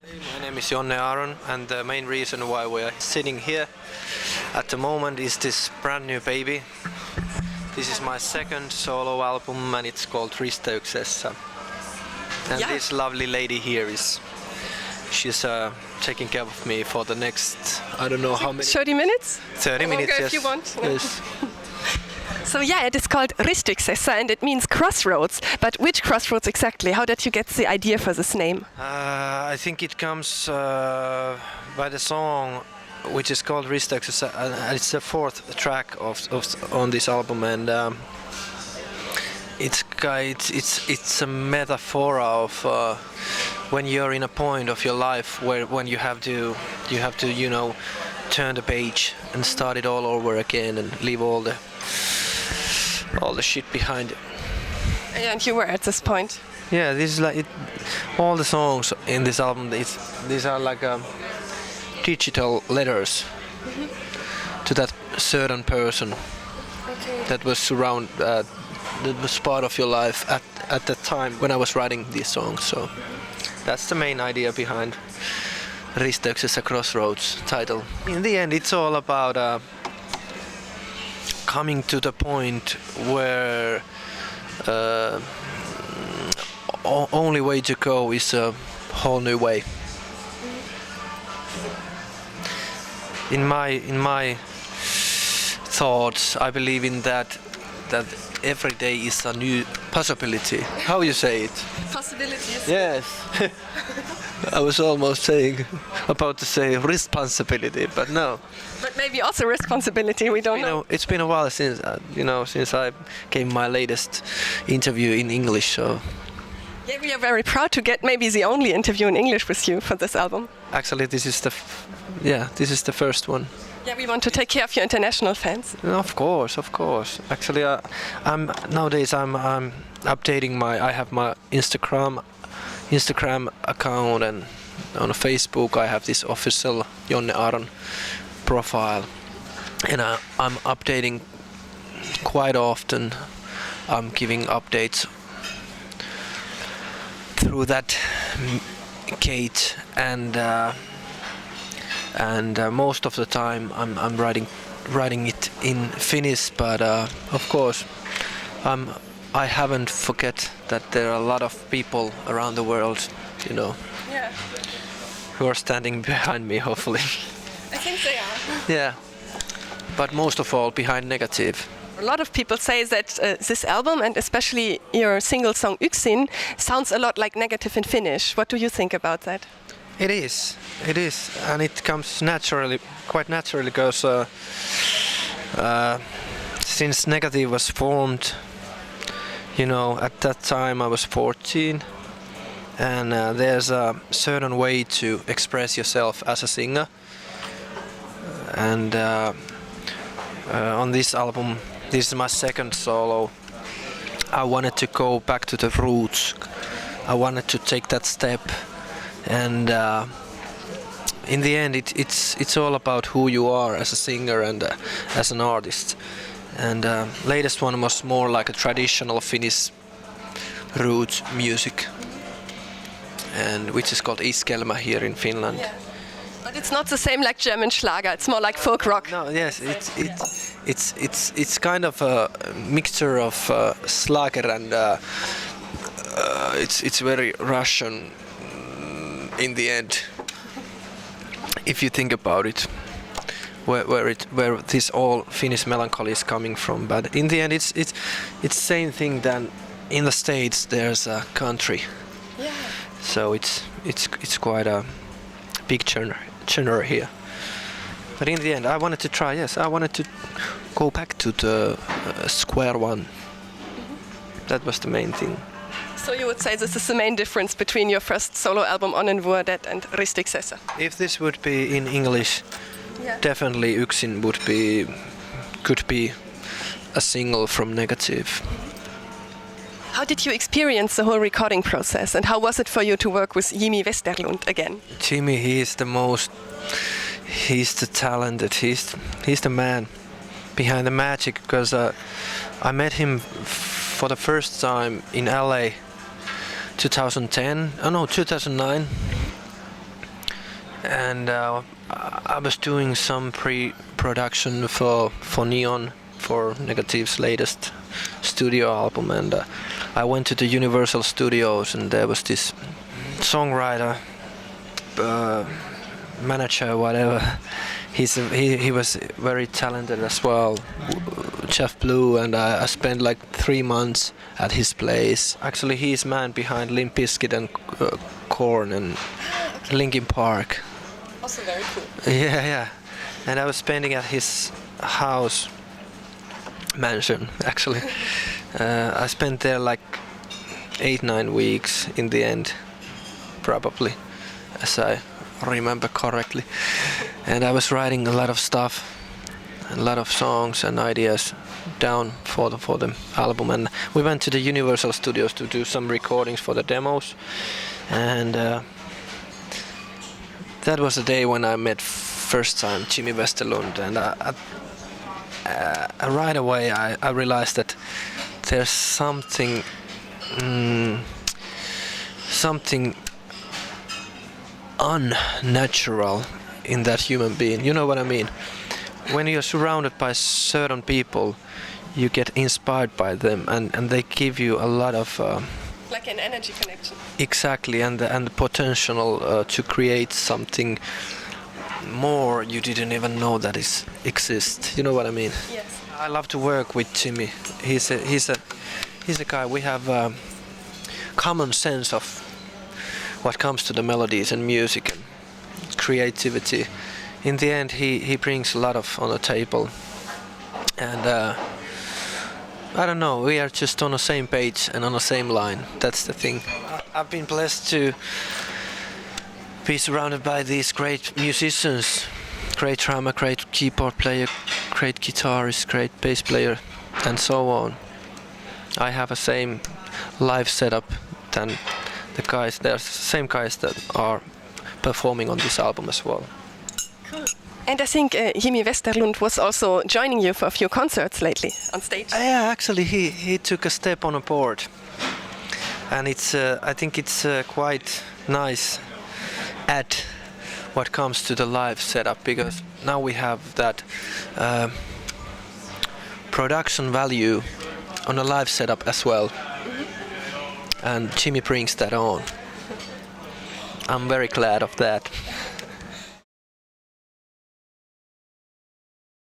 My name is Jonne Aaron, and the main reason why we are sitting here at the moment is this brand new baby. This is my second solo album and it's called Risteyksessä. And this lovely lady here she's taking care of me for the next, I don't know how many... 30 minutes? 30 minutes, yes. If you want. Yes. So it is called Risteyksessä and it means crossroads. But which crossroads exactly? How did you get the idea for this name? I think it comes by the song which is called Risteyksessä, and it's the fourth track on this album, and it's a metaphor of when you're in a point of your life when you have to turn the page and start it all over again and leave all the shit behind. And you were at this point. Yeah, this is like all the songs in this album. These are like digital letters to that certain person that was that was part of your life at the time when I was writing these songs. So that's the main idea behind Risteyksessä Crossroads title. In the end, it's all about coming to the point where only way to go is a whole new way. In my thoughts, I believe in that every day is a new possibility. How you say it? Possibilities. Yes. I was almost about to say responsibility, but no. But maybe also responsibility. We don't know. It's been a while since since I gave my latest interview in English. So. Yeah, we are very proud to get maybe the only interview in English with you for this album. Actually, this is the first one. Yeah, we want to take care of your international fans. Of course. Actually, nowadays I'm updating I have my Instagram account, and on Facebook I have this official Jonne Aaron profile, and I'm updating quite often. I'm giving updates through that gate, and most of the time I'm writing it in Finnish, but of course I haven't forget that there are a lot of people around the world, who are standing behind me, hopefully. I think they are. Yeah, but most of all behind negative. A lot of people say that this album, and especially your single song Yksin, sounds a lot like negative in Finnish. What do you think about that? It is, and it comes quite naturally, because since negative was formed, at that time I was 14, and there's a certain way to express yourself as a singer, and on this album, this is my second solo, I wanted to go back to the roots. I wanted to take that step, and in the end it's all about who you are as a singer and as an artist. And latest one was more like a traditional Finnish root music, and which is called Iskelmä here in Finland. Yeah. But it's not the same like German Schlager. It's more like folk rock. No, yes, it's kind of a mixture of Schlager and it's very Russian in the end, if you think about it. Where this all Finnish melancholy is coming from, but in the end it's same thing than in the States there's a country. Yeah. So it's quite a big genre here. But in the end I wanted to go back to the square one. That was the main thing. So you would say this is the main difference between your first solo album Onnen, vuodet and Risteyksessä? If this would be in English, definitely Yksin could be a single from negative. How did you experience the whole recording process, and how was it for you to work with Jimmy Westerlund again? Jimmy, he's the talented, he's the man behind the magic, because I met him for the first time in LA 2009, and I was doing some pre-production for Neon, for Negative's latest studio album, and I went to the Universal Studios, and there was this songwriter, manager, whatever. He was very talented as well, Jeff Blue, and I spent like 3 months at his place. Actually, he's man behind Limp Bizkit and Korn and Linkin Park. Also very cool. Yeah. And I was spending at his house, mansion actually. I spent there like 8-9 weeks in the end, probably, as I remember correctly. And I was writing a lot of stuff, a lot of songs and ideas down for the album. And we went to the Universal Studios to do some recordings for the demos. And that was the day when I met first time Jimmy Westerlund. And right away I realized that there's something unnatural in that human being. You know what I mean? When you're surrounded by certain people, you get inspired by them, and they give you a lot of like an energy connection. Exactly, and the potential to create something more you didn't even know that exists. You know what I mean? Yes. I love to work with Jimmy. He's a guy. We have a common sense of what comes to the melodies and music and creativity. In the end, he brings a lot of on the table, and I don't know, we are just on the same page and on the same line. That's the thing. I've been blessed to be surrounded by these great musicians, great drummer, great keyboard player, great guitarist, great bass player, and so on. I have a same live setup than the guys. There's the same guys that are performing on this album as well. Cool. And I think Jimmy Westerlund was also joining you for a few concerts lately on stage. Yeah, actually he took a step on a board, and it's I think it's quite nice at what comes to the live setup, because now we have that production value on a live setup as well. And Jimmy brings that on. I'm very glad of that.